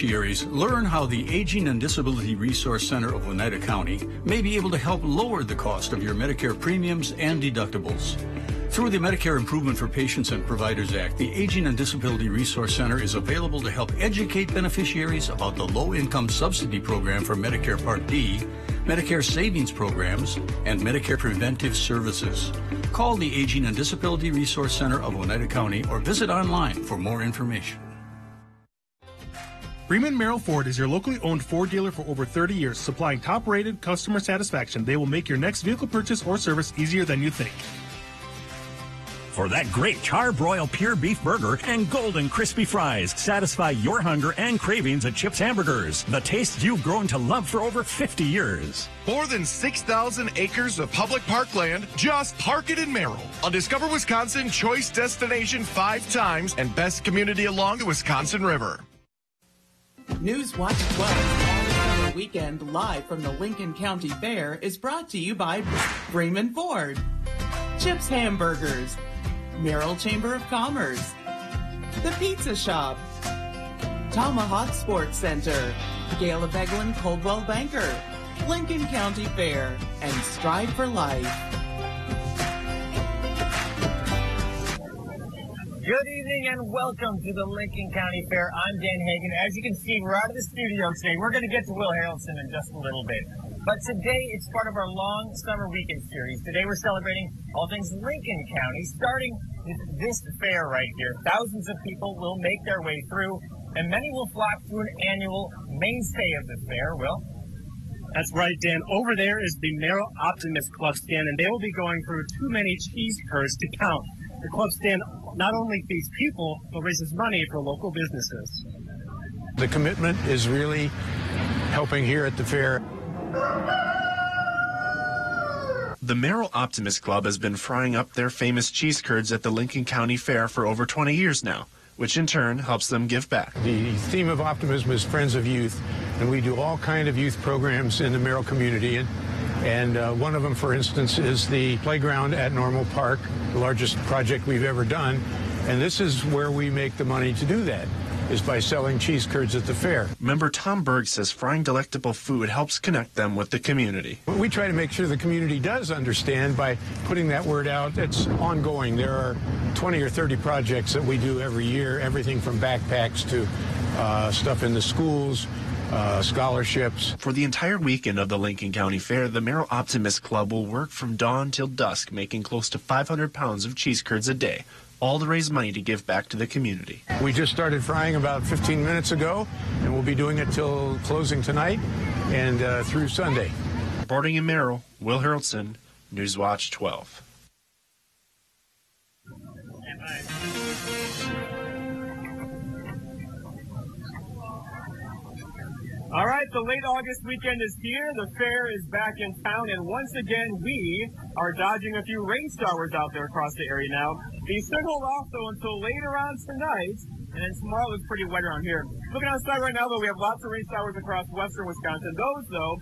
beneficiaries, learn how the Aging and Disability Resource Center of Oneida County may be able to help lower the cost of your Medicare premiums and deductibles. Through the Medicare Improvement for Patients and Providers Act, the Aging and Disability Resource Center is available to help educate beneficiaries about the Low-Income Subsidy Program for Medicare Part D, Medicare Savings Programs, and Medicare Preventive Services. Call the Aging and Disability Resource Center of Oneida County or visit online for more information. Freeman Merrill Ford is your locally owned Ford dealer for over 30 years, supplying top-rated customer satisfaction. They will make your next vehicle purchase or service easier than you think. For that great charbroil pure beef burger and golden crispy fries, satisfy your hunger and cravings at Chip's Hamburgers, the taste you've grown to love for over 50 years. More than 6,000 acres of public parkland. Just park it in Merrill. A Discover Wisconsin choice destination 5 times and best community along the Wisconsin River. News Watch 12 all weekend live from the Lincoln County Fair is brought to you by Freeman Ford, Chip's Hamburgers, Merrill Chamber of Commerce, The Pizza Shop, Tomahawk Sports Center, Gala Beglin Coldwell Banker, Lincoln County Fair, and Strive for Life. Good evening and welcome to the Lincoln County Fair. I'm Dan Hagan. As you can see, we're out of the studio today. We're going to get to Will Harrelson in just a little bit. But today, it's part of our long summer weekend series. Today, we're celebrating all things Lincoln County, starting with this fair right here. Thousands of people will make their way through, and many will flock to an annual mainstay of the fair. Will? That's right, Dan. Over there is the Merrill Optimist Club stand, and they will be going through too many cheese curds to count. The club stand not only feeds people, but raises money for local businesses. The commitment is really helping here at the fair. The Merrill Optimist Club has been frying up their famous cheese curds at the Lincoln County Fair for over 20 years now, which in turn helps them give back. The theme of optimism is Friends of Youth, and we do all kind of youth programs in the Merrill community. And one of them, for instance, is the playground at Normal Park, the largest project we've ever done. And this is where we make the money to do that, is by selling cheese curds at the fair. Member Tom Berg says frying delectable food helps connect them with the community. We try to make sure the community does understand by putting that word out. It's ongoing. There are 20 or 30 projects that we do every year, everything from backpacks to stuff in the schools, scholarships. For the entire weekend of the Lincoln County Fair, the Merrill Optimist Club will work from dawn till dusk, making close to 500 pounds of cheese curds a day, all to raise money to give back to the community. We just started frying about 15 minutes ago, and we'll be doing it till closing tonight and through Sunday. Reporting in Merrill, Will Harrelson, Newswatch 12. All right, the late August weekend is here. The fair is back in town, and once again, we are dodging a few rain showers out there across the area now. These should hold off, though, until later on tonight, and then tomorrow looks pretty wet around here. Looking outside right now, though, we have lots of rain showers across western Wisconsin. Those, though,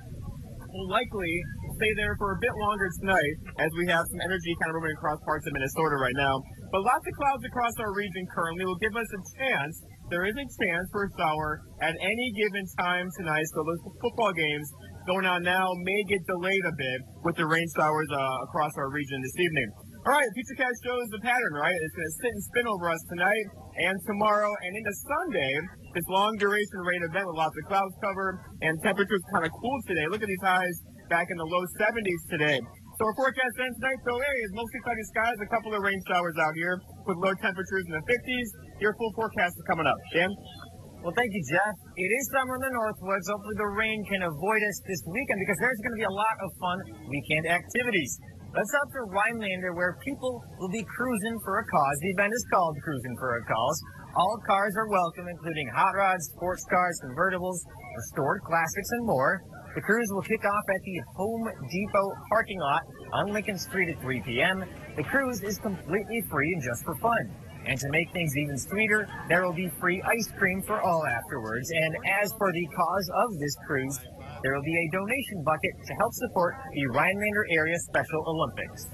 will likely stay there for a bit longer tonight, as we have some energy kind of moving across parts of Minnesota right now. But lots of clouds across our region currently will give us a chance. There is a chance for a shower at any given time tonight, so those football games going on now may get delayed a bit with the rain showers across our region this evening. All right, FutureCast shows the pattern, right? It's going to sit and spin over us tonight and tomorrow and into Sunday. This long-duration rain event with lots of clouds cover and temperatures kind of cool today. Look at these highs back in the low 70s today. So our forecast ends tonight, though, areas mostly cloudy skies, a couple of rain showers out here with low temperatures in the 50s. Your full forecast is coming up. Dan? Well, thank you, Jeff. It is summer in the Northwoods. Hopefully the rain can avoid us this weekend because there's going to be a lot of fun weekend activities. Let's out to Rhinelander, where people will be cruising for a cause. The event is called Cruising for a Cause. All cars are welcome, including hot rods, sports cars, convertibles, restored classics, and more. The cruise will kick off at the Home Depot parking lot on Lincoln Street at 3 p.m. The cruise is completely free and just for fun. And to make things even sweeter, there will be free ice cream for all afterwards. And as for the cause of this cruise, there will be a donation bucket to help support the Rhinelander Area Special Olympics.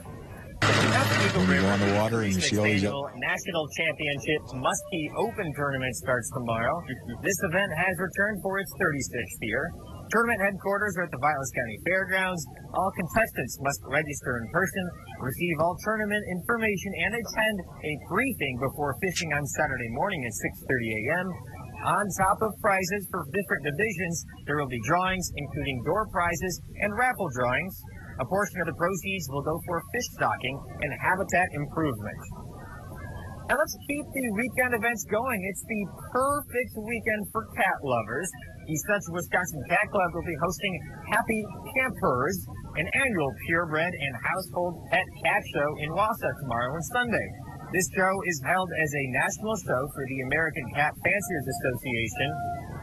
When you go on the water and you see all these National Championship Muskie Open Tournament starts tomorrow. This event has returned for its 36th year. Tournament headquarters are at the Vilas County Fairgrounds. All contestants must register in person, receive all tournament information, and attend a briefing before fishing on Saturday morning at 6:30 a.m. On top of prizes for different divisions, there will be drawings, including door prizes and raffle drawings. A portion of the proceeds will go for fish stocking and habitat improvement. And let's keep the weekend events going. It's the perfect weekend for cat lovers. The Central Wisconsin Cat Club will be hosting Happy Campers, an annual purebred and household pet cat show in Wausau tomorrow and Sunday. This show is held as a national show for the American Cat Fanciers Association.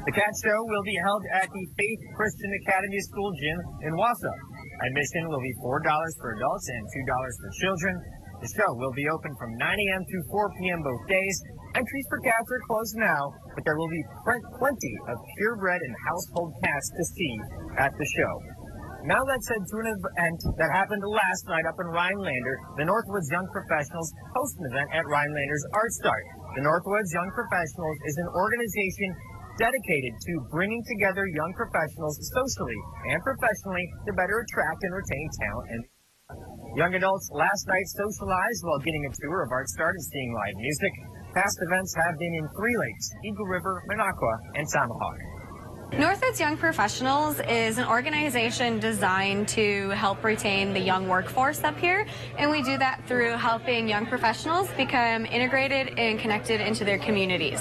The cat show will be held at the Faith Christian Academy School Gym in Wausau. Admission will be $4 for adults and $2 for children. The show will be open from 9 a.m. to 4 p.m. both days. Entries for cats are closed now, but there will be plenty of purebred and household cats to see at the show. Now let's head to an event that happened last night up in Rhinelander. The Northwoods Young Professionals host an event at Rhinelander's Art Start. The Northwoods Young Professionals is an organization dedicated to bringing together young professionals socially and professionally to better attract and retain talent. And young adults last night socialized while getting a tour of Art Start and seeing live music. Past events have been in Three Lakes, Eagle River, Minocqua, and Tomahawk. Northwoods Young Professionals is an organization designed to help retain the young workforce up here, and we do that through helping young professionals become integrated and connected into their communities.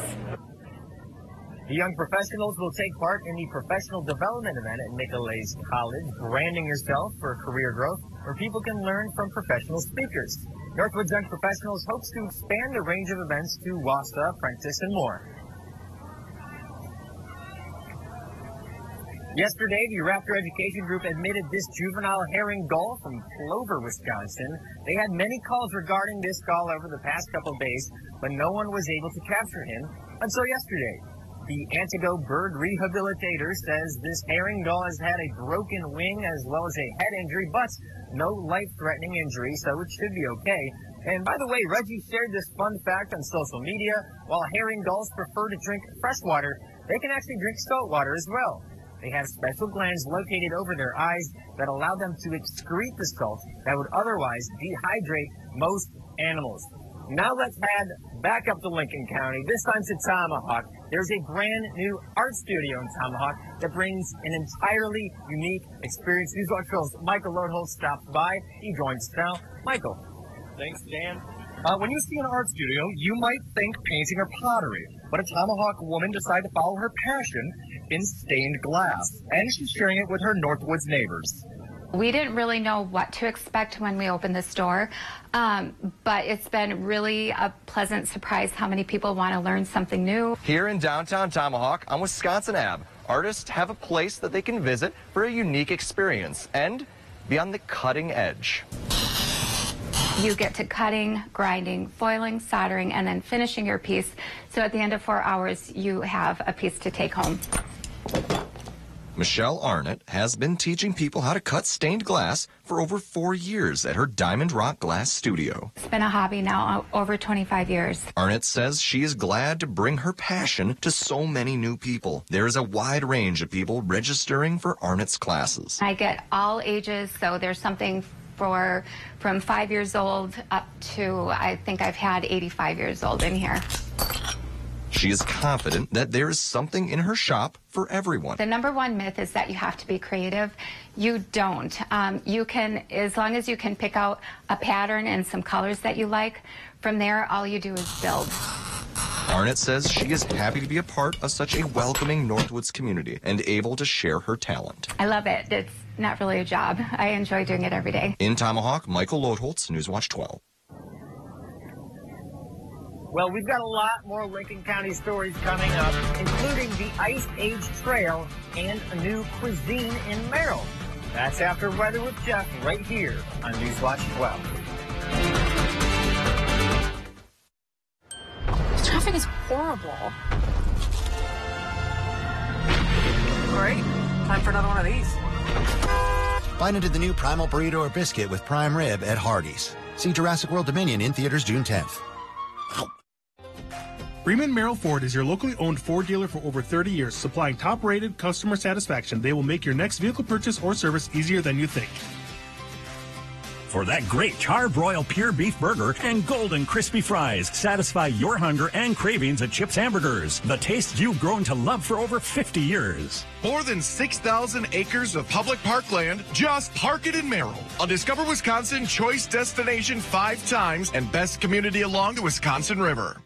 The young professionals will take part in the professional development event at Nicolet College, Branding Yourself for Career Growth, where people can learn from professional speakers. Northwoods Young Professionals hopes to expand the range of events to Wausau, Prentice, and more. Yesterday, the Raptor Education Group admitted this juvenile herring gull from Clover, Wisconsin. They had many calls regarding this gull over the past couple days, but no one was able to capture him until yesterday. The Antigo Bird Rehabilitator says this herring gull has had a broken wing as well as a head injury, but no life-threatening injury, so it should be okay. And by the way, Reggie shared this fun fact on social media. While herring gulls prefer to drink fresh water, they can actually drink salt water as well. They have special glands located over their eyes that allow them to excrete the salt that would otherwise dehydrate most animals. Now let's head back up to Lincoln County, this time to Tomahawk. There's a brand new art studio in Tomahawk that brings an entirely unique experience. Newswatch 12's Michael Lodeholtz stopped by. He joins us now. Michael. Thanks, Dan. When you see an art studio, you might think painting or pottery, but a Tomahawk woman decided to follow her passion in stained glass, and she's sharing it with her Northwoods neighbors. We didn't really know what to expect when we opened the store, but it's been really a pleasant surprise how many people want to learn something new. Here in downtown Tomahawk on Wisconsin Ave, artists have a place that they can visit for a unique experience and be on the cutting edge. You get to cutting, grinding, foiling, soldering, and then finishing your piece. So at the end of 4 hours, you have a piece to take home. Michelle Arnott has been teaching people how to cut stained glass for over 4 years at her Diamond Rock Glass studio. It's been a hobby now over 25 years. Arnott says she is glad to bring her passion to so many new people. There is a wide range of people registering for Arnott's classes. I get all ages, so there's something from 5 years old up to, I think I've had 85 years old in here. She is confident that there is something in her shop for everyone. The number one myth is that you have to be creative. You don't. You can, as long as you can pick out a pattern and some colors that you like, from there all you do is build. Arnott says she is happy to be a part of such a welcoming Northwoods community and able to share her talent. I love it. It's not really a job. I enjoy doing it every day. In Tomahawk, Michael Lodeholtz, Newswatch 12. Well, we've got a lot more Lincoln County stories coming up, including the Ice Age Trail and a new cuisine in Merrill. That's after Weather with Jeff right here on Newswatch 12. The traffic is horrible. Great. Time for another one of these. Bite into the new Primal Burrito or Biscuit with prime rib at Hardee's. See Jurassic World Dominion in theaters June 10th. Freeman Merrill Ford is your locally owned Ford dealer for over 30 years, supplying top-rated customer satisfaction. They will make your next vehicle purchase or service easier than you think. For that great charbroiled pure beef burger and golden crispy fries, satisfy your hunger and cravings at Chips Hamburgers, the taste you've grown to love for over 50 years. More than 6,000 acres of public parkland. Just park it in Merrill. On Discover Wisconsin Choice Destination 5 times and best community along the Wisconsin River.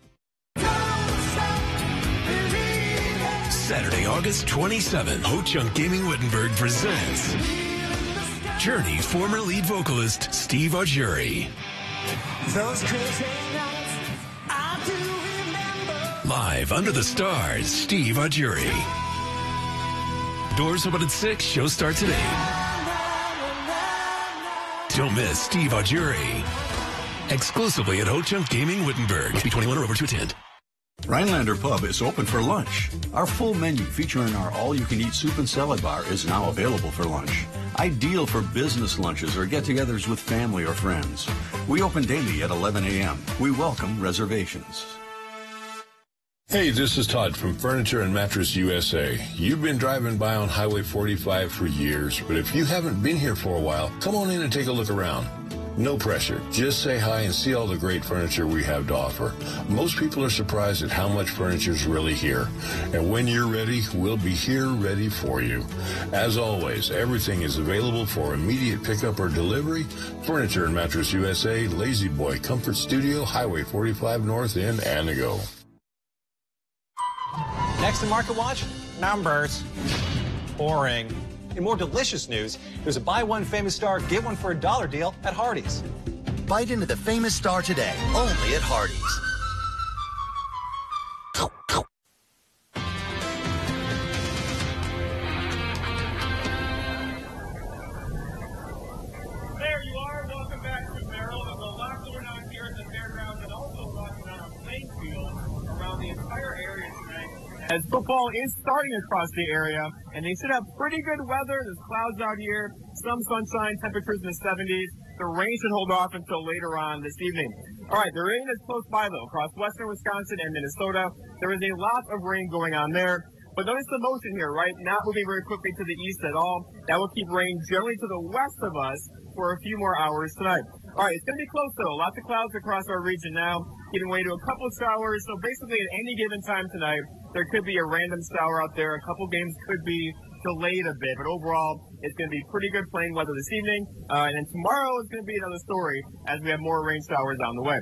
Saturday, August 27th, Ho Chunk Gaming Wittenberg presents Journey's former lead vocalist, Steve Augeri. Live under the stars, Steve Augeri. Doors open at 6, show starts at 8. Don't miss Steve Augeri. Exclusively at Ho Chunk Gaming Wittenberg. Must be 21 or over to attend. Rhinelander Pub is open for lunch. Our full menu featuring our all-you-can-eat soup and salad bar is now available for lunch. Ideal for business lunches or get-togethers with family or friends. We open daily at 11 a.m. We welcome reservations. Hey, this is Todd from Furniture and Mattress USA. You've been driving by on Highway 45 for years, but if you haven't been here for a while, come on in and take a look around. No pressure. Just say hi and see all the great furniture we have to offer. Most people are surprised at how much furniture is really here. And when you're ready, we'll be here ready for you. As always, everything is available for immediate pickup or delivery. Furniture and Mattress USA, Lazy Boy Comfort Studio, Highway 45 North in Antigo. Next in Market Watch, numbers. Boring. In more delicious news, there's a buy one famous star, get one for $1 deal at Hardee's. Bite into the famous star today, only at Hardee's. There you are. Welcome back to Merrill. There's a lot going on here at the fairgrounds and also a lot going on playing fields around the entire area tonight. As football is starting across the area, and they should have pretty good weather. There's clouds out here, some sunshine, temperatures in the 70s. The rain should hold off until later on this evening. All right, the rain is close by, though, across western Wisconsin and Minnesota. There is a lot of rain going on there. But notice the motion here, right? Not moving very quickly to the east at all. That will keep rain generally to the west of us for a few more hours tonight. All right, it's going to be close, though. Lots of clouds across our region now, giving way to a couple of showers. So basically, at any given time tonight, there could be a random shower out there. A couple games could be delayed a bit. But overall, it's going to be pretty good playing weather this evening. And then tomorrow is going to be another story as we have more rain showers on the way.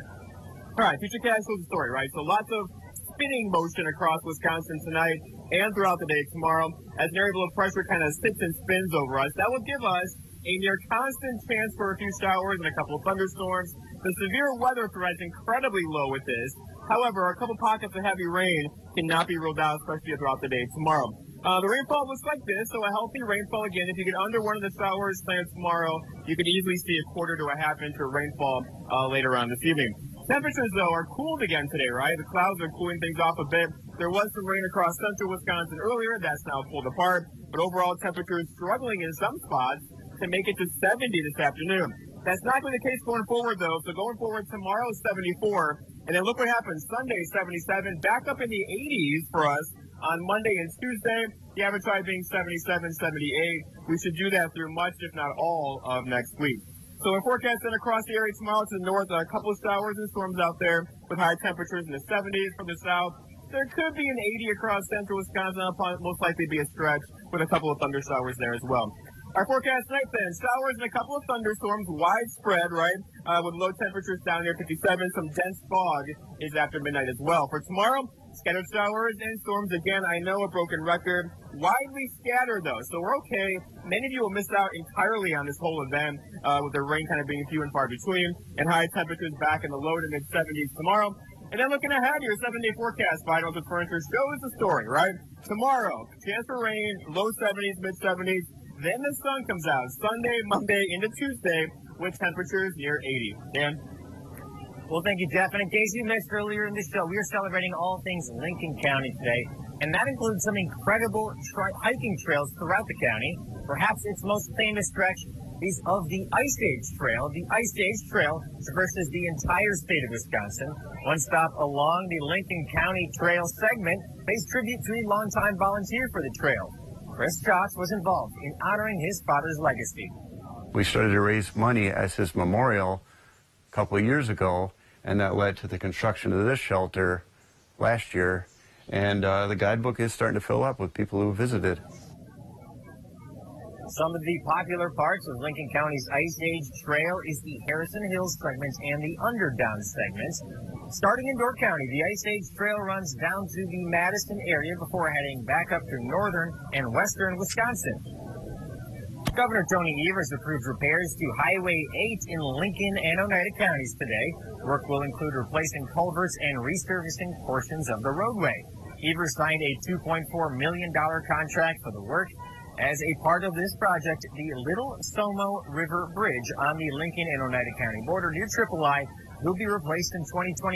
All right, Futurecast shows the story, right? So lots of spinning motion across Wisconsin tonight and throughout the day tomorrow as an area of pressure kind of sits and spins over us. That will give us a near constant chance for a few showers and a couple of thunderstorms. The severe weather threat is incredibly low with this. However, a couple pockets of heavy rain cannot be ruled out, especially throughout the day tomorrow. The rainfall looks like this, so a healthy rainfall again. If you get under one of the showers planned tomorrow, you could easily see a quarter to a half inch of rainfall later on this evening. Temperatures, though, are cooled again today, right? The clouds are cooling things off a bit. There was some rain across central Wisconsin earlier. That's now pulled apart. But overall, temperatures struggling in some spots to make it to 70 this afternoon. That's not going to be the case going forward, though. So going forward, tomorrow is 74. And then look what happens. Sunday, 77. Back up in the 80s for us on Monday and Tuesday. The average high being 77, 78. We should do that through much, if not all, of next week. So we're forecasting across the area tomorrow to the north, a couple of showers and storms out there with high temperatures in the 70s from the south. There could be an 80 across central Wisconsin. It'll most likely be a stretch with a couple of thunder showers there as well. Our forecast tonight then, showers and a couple of thunderstorms, widespread, right, with low temperatures down near 57. Some dense fog is after midnight as well. For tomorrow, scattered showers and storms. Again, I know a broken record. Widely scattered, though, so we're okay. Many of you will miss out entirely on this whole event, with the rain kind of being few and far between, and high temperatures back in the low to mid-70s tomorrow. And then looking ahead, your 7-day forecast by Northwood Furniture shows the story, right? Tomorrow, chance for rain, low 70s, mid-70s. Then the sun comes out Sunday, Monday, into Tuesday with temperatures near 80. Dan? Well, thank you, Jeff. And in case you missed earlier in the show, we are celebrating all things Lincoln County today. And that includes some incredible hiking trails throughout the county. Perhaps its most famous stretch copies of the Ice Age Trail. The Ice Age Trail traverses the entire state of Wisconsin. One stop along the Lincoln County Trail segment pays tribute to a longtime volunteer for the trail. Chris Schatz was involved in honoring his father's legacy. We started to raise money as his memorial a couple of years ago, and that led to the construction of this shelter last year. And the guidebook is starting to fill up with people who visited. Some of the popular parts of Lincoln County's Ice Age Trail is the Harrison Hills segment and the Underdown segment. Starting in Door County, the Ice Age Trail runs down to the Madison area before heading back up through northern and western Wisconsin. Governor Tony Evers approved repairs to Highway 8 in Lincoln and Oneida counties today. Work will include replacing culverts and resurfacing portions of the roadway. Evers signed a $2.4 million contract for the work. As a part of this project, the Little Somo River Bridge on the Lincoln and Oneida County border near Triple I will be replaced in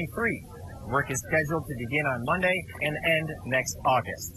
2023. Work is scheduled to begin on Monday and end next August.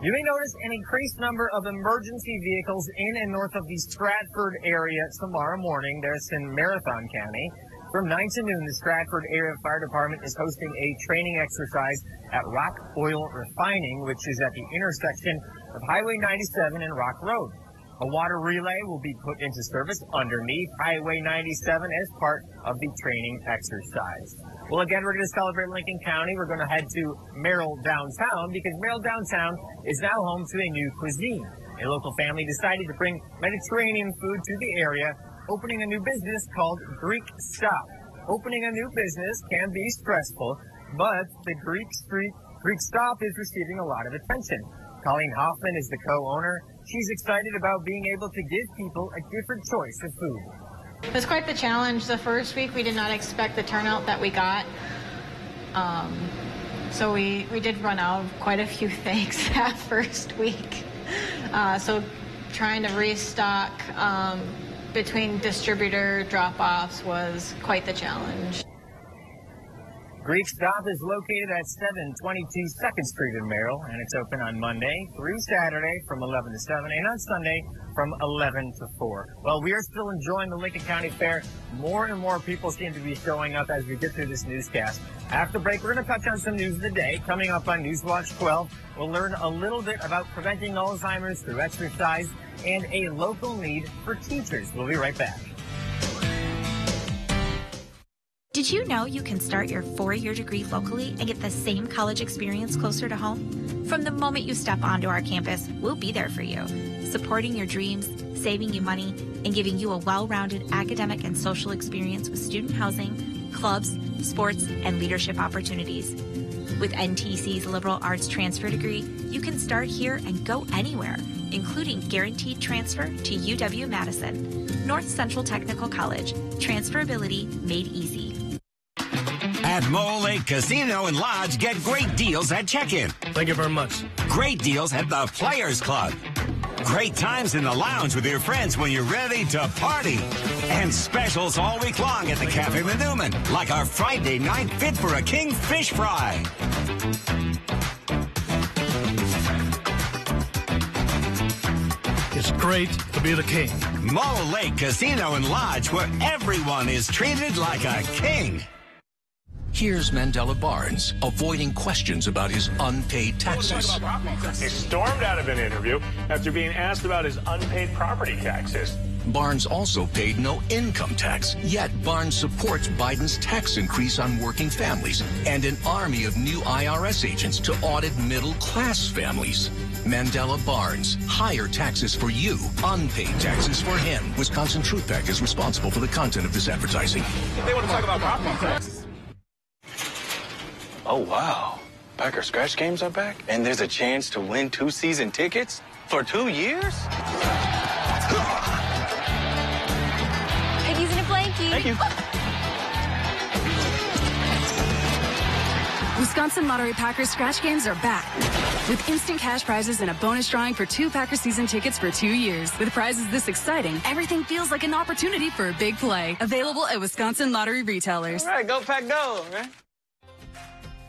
You may notice an increased number of emergency vehicles in and north of the Stratford area tomorrow morning. That's in Marathon County. From 9 to noon, the Stratford Area Fire Department is hosting a training exercise at Rock Oil Refining, which is at the intersection of Highway 97 and Rock Road. A water relay will be put into service underneath Highway 97 as part of the training exercise. Well, again, we're going to celebrate Lincoln County. We're going to head to Merrill Downtown because Merrill Downtown is now home to a new cuisine. A local family decided to bring Mediterranean food to the area, opening a new business called Greek Stop. Opening a new business can be stressful, but the Greek Stop is receiving a lot of attention. Colleen Hoffman is the co-owner. She's excited about being able to give people a different choice of food. It was quite the challenge. The first week, we did not expect the turnout that we got. So we did run out of quite a few things that first week. So trying to restock between distributor drop-offs was quite the challenge. Greek Stop is located at 722 2nd Street in Merrill, and it's open on Monday through Saturday from 11 to 7 and on Sunday from 11 to 4. Well, we are still enjoying the Lincoln County Fair. More and more people seem to be showing up as we get through this newscast. After break, we're going to touch on some news of the day. Coming up on Newswatch 12, we'll learn a little bit about preventing Alzheimer's through exercise and a local need for teachers. We'll be right back. Did you know you can start your 4-year degree locally and get the same college experience closer to home? From the moment you step onto our campus, we'll be there for you, supporting your dreams, saving you money, and giving you a well-rounded academic and social experience with student housing, clubs, sports, and leadership opportunities. With NTC's liberal arts transfer degree, you can start here and go anywhere, including guaranteed transfer to UW-Madison. North Central Technical College. Transferability made easy. At Mole Lake Casino and Lodge, get great deals at check-in. Thank you very much. Great deals at the Players Club. Great times in the lounge with your friends when you're ready to party. And specials all week long at the Cafe Newman, like our Friday night Fit for a King fish fry. It's great to be the king. Mole Lake Casino and Lodge, where everyone is treated like a king. Here's Mandela Barnes avoiding questions about his unpaid taxes. He stormed out of an interview after being asked about his unpaid property taxes. Barnes also paid no income tax, yet Barnes supports Biden's tax increase on working families and an army of new IRS agents to audit middle-class families. Mandela Barnes, higher taxes for you, unpaid taxes for him. Wisconsin Truth PAC is responsible for the content of this advertising. They want to talk about property taxes. Oh, wow. Packer Scratch Games are back, and there's a chance to win 2 season tickets for 2 years? Piggies in a blankie. Thank you. Wisconsin Lottery Packers Scratch Games are back with instant cash prizes and a bonus drawing for 2 Packer season tickets for 2 years. With prizes this exciting, everything feels like an opportunity for a big play. Available at Wisconsin Lottery retailers. All right, go Pack Go, man.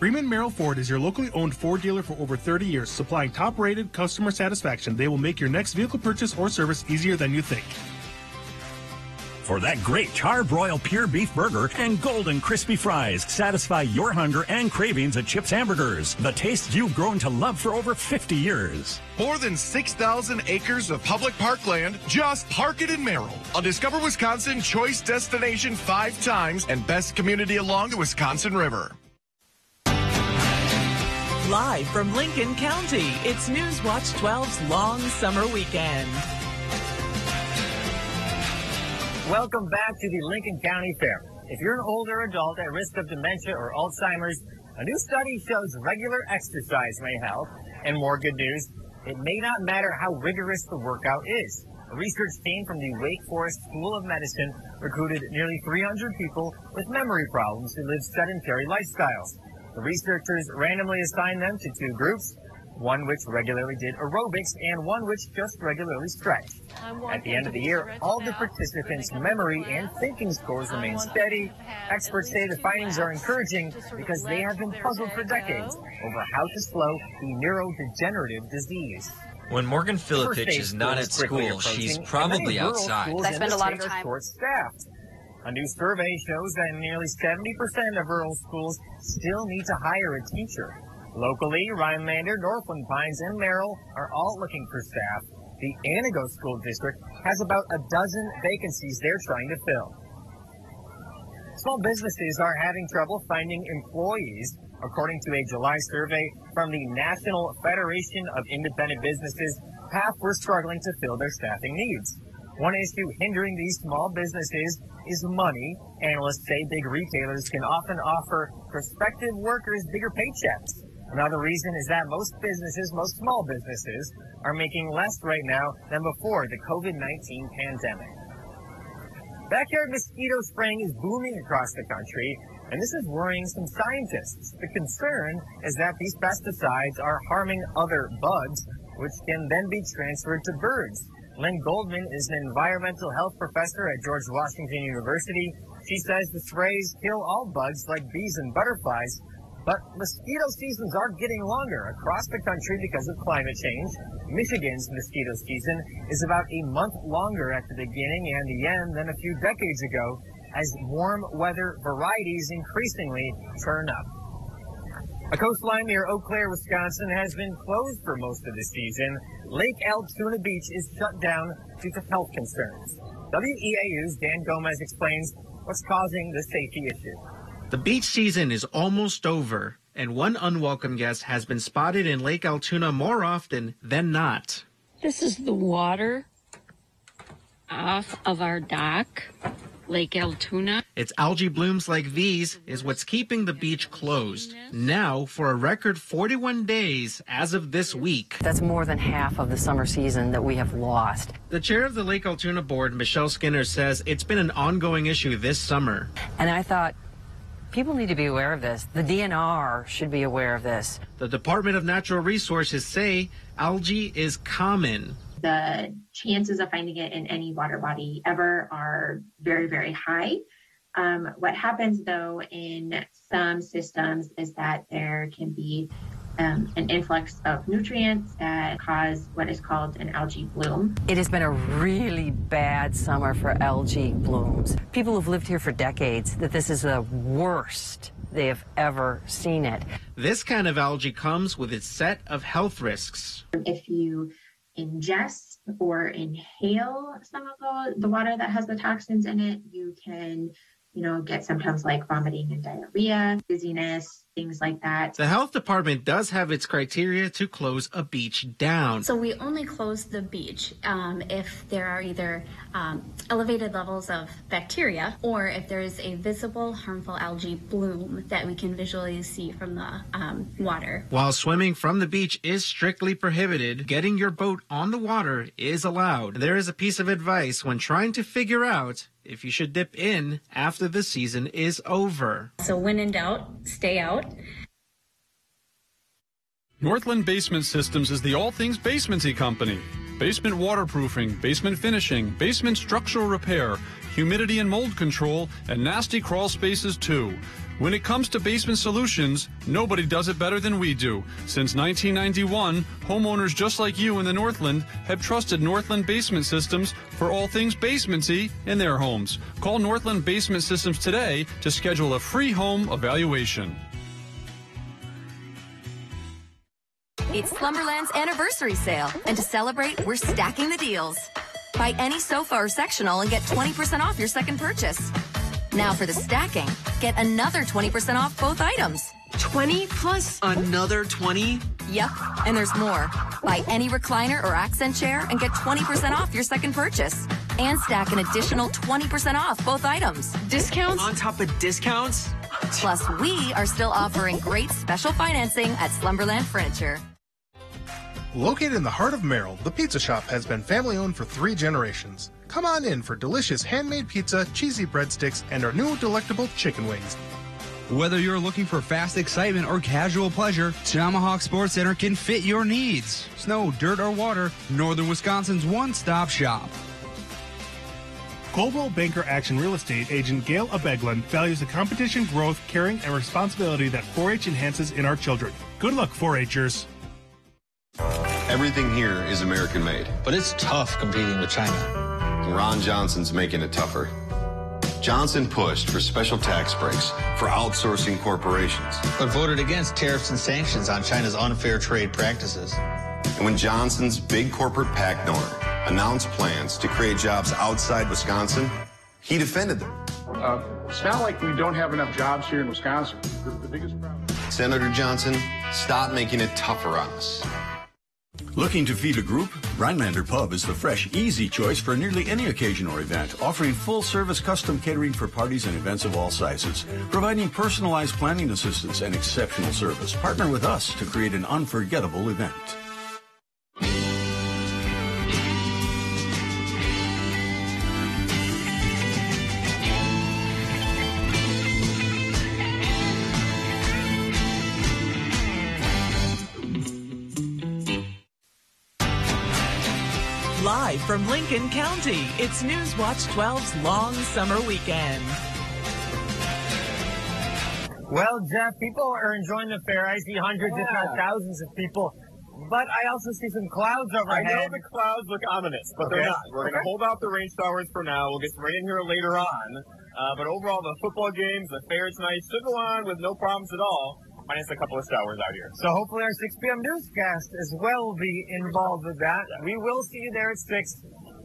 Freeman Merrill Ford is your locally owned Ford dealer for over 30 years, supplying top-rated customer satisfaction. They will make your next vehicle purchase or service easier than you think. For that great charbroiled pure beef burger and golden crispy fries, satisfy your hunger and cravings at Chips Hamburgers, the taste you've grown to love for over 50 years. More than 6,000 acres of public parkland. Just park it in Merrill. A Discover Wisconsin choice destination 5 times and best community along the Wisconsin River. Live from Lincoln County, it's Newswatch 12's long summer weekend. Welcome back to the Lincoln County Fair. If you're an older adult at risk of dementia or Alzheimer's, a new study shows regular exercise may help. And more good news, it may not matter how rigorous the workout is. A research team from the Wake Forest School of Medicine recruited nearly 300 people with memory problems who live sedentary lifestyles. The researchers randomly assigned them to 2 groups, one which regularly did aerobics and one which just regularly stretched. At the end of the year, all the participants' memory and thinking scores remain steady. Experts say the findings are encouraging because they have been puzzled for decades over how to slow the neurodegenerative disease. When Morgan Filipich is not at school, she's probably outside. I spend a lot of time short-staffed. A new survey shows that nearly 70% of rural schools still need to hire a teacher. Locally, Rhinelander, Northland Pines, and Merrill are all looking for staff. The Anago School District has about a dozen vacancies they're trying to fill. Small businesses are having trouble finding employees. According to a July survey from the National Federation of Independent Businesses, half were struggling to fill their staffing needs. One issue hindering these small businesses is money. Analysts say big retailers can often offer prospective workers bigger paychecks. Another reason is that most small businesses, are making less right now than before the COVID-19 pandemic. Backyard mosquito spraying is booming across the country, and this is worrying some scientists. The concern is that these pesticides are harming other bugs, which can then be transferred to birds. Lynn Goldman is an environmental health professor at George Washington University. She says the sprays kill all bugs like bees and butterflies, but mosquito seasons are getting longer across the country because of climate change. Michigan's mosquito season is about a month longer at the beginning and the end than a few decades ago as warm weather varieties increasingly turn up. A coastline near Eau Claire, Wisconsin has been closed for most of the season. Lake Altoona Beach is shut down due to health concerns. WEAU's Dan Gomez explains what's causing the safety issue. The beach season is almost over, and one unwelcome guest has been spotted in Lake Altoona more often than not. This is the water off of our dock, Lake Altoona. It's algae blooms like these is what's keeping the beach closed. Now, for a record 41 days as of this week. That's more than half of the summer season that we have lost. The chair of the Lake Altoona board, Michelle Skinner, says it's been an ongoing issue this summer. And I thought, people need to be aware of this. The DNR should be aware of this. The Department of Natural Resources say algae is common. The chances of finding it in any water body ever are very, very high. What happens, though, in some systems is that there can be an influx of nutrients that cause what is called an algae bloom. It has been a really bad summer for algae blooms. People who've lived here for decades, that this is the worst they have ever seen it. This kind of algae comes with its set of health risks. If you ingest or inhale some of the water that has the toxins in it, you can get symptoms like vomiting and diarrhea, dizziness, things like that. The health department does have its criteria to close a beach down. So we only close the beach if there are either elevated levels of bacteria or if there is a visible harmful algae bloom that we can visually see from the water. While swimming from the beach is strictly prohibited, getting your boat on the water is allowed. There is a piece of advice when trying to figure out if you should dip in after the season is over. So when in doubt, stay out. Northland Basement Systems is the all things basementy company. Basement waterproofing, basement finishing, basement structural repair, humidity and mold control, and nasty crawl spaces too. When it comes to basement solutions, nobody does it better than we do. Since 1991, homeowners just like you in the Northland have trusted Northland Basement Systems for all things basementy in their homes. Call Northland Basement Systems today to schedule a free home evaluation. It's Slumberland's anniversary sale, and to celebrate, we're stacking the deals. Buy any sofa or sectional and get 20% off your second purchase. Now for the stacking, get another 20% off both items. 20 plus another 20? Yep, and there's more. Buy any recliner or accent chair and get 20% off your second purchase. And stack an additional 20% off both items. Discounts? On top of discounts? Plus, we are still offering great special financing at Slumberland Furniture. Located in the heart of Merrill, the pizza shop has been family-owned for 3 generations. Come on in for delicious handmade pizza, cheesy breadsticks, and our new delectable chicken wings. Whether you're looking for fast excitement or casual pleasure, Tomahawk Sports Center can fit your needs. Snow, dirt, or water, Northern Wisconsin's one-stop shop. Coldwell Banker Action Real Estate agent Gail Abeglin values the competition, growth, caring, and responsibility that 4-H enhances in our children. Good luck, 4-Hers. Everything here is American-made. But it's tough competing with China. Ron Johnson's making it tougher. Johnson pushed for special tax breaks for outsourcing corporations. But voted against tariffs and sanctions on China's unfair trade practices. And when Johnson's big corporate PAC donor announced plans to create jobs outside Wisconsin, he defended them. It's not like we don't have enough jobs here in Wisconsin. The biggest problem. Senator Johnson, stop making it tougher on us. Looking to feed a group? Rhinelander Pub is the fresh, easy choice for nearly any occasion or event, offering full-service custom catering for parties and events of all sizes, providing personalized planning assistance and exceptional service. Partner with us to create an unforgettable event. Live from Lincoln County, it's Newswatch 12's long summer weekend. Well, Jeff, people are enjoying the fair. I see hundreds, if not thousands of people. But I also see some clouds overhead. I know the clouds look ominous, but they're not. We're going to hold out the rain showers for now. We'll get some rain here later on. But overall, the football games, the fair tonight should go on with no problems at all. Minus a couple of showers out here. So hopefully our 6 p.m. newscast as well will be involved with that. Yeah. We will see you there at 6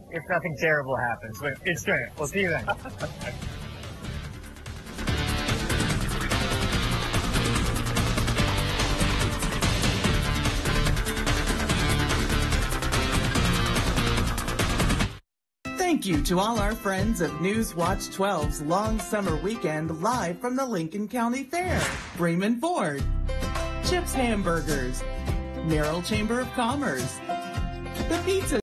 if nothing terrible happens. But it's great. We'll see you then. Thank you to all our friends at Newswatch 12's long summer weekend live from the Lincoln County Fair. Bremen Ford, Chips Hamburgers, Merrill Chamber of Commerce, the Pizza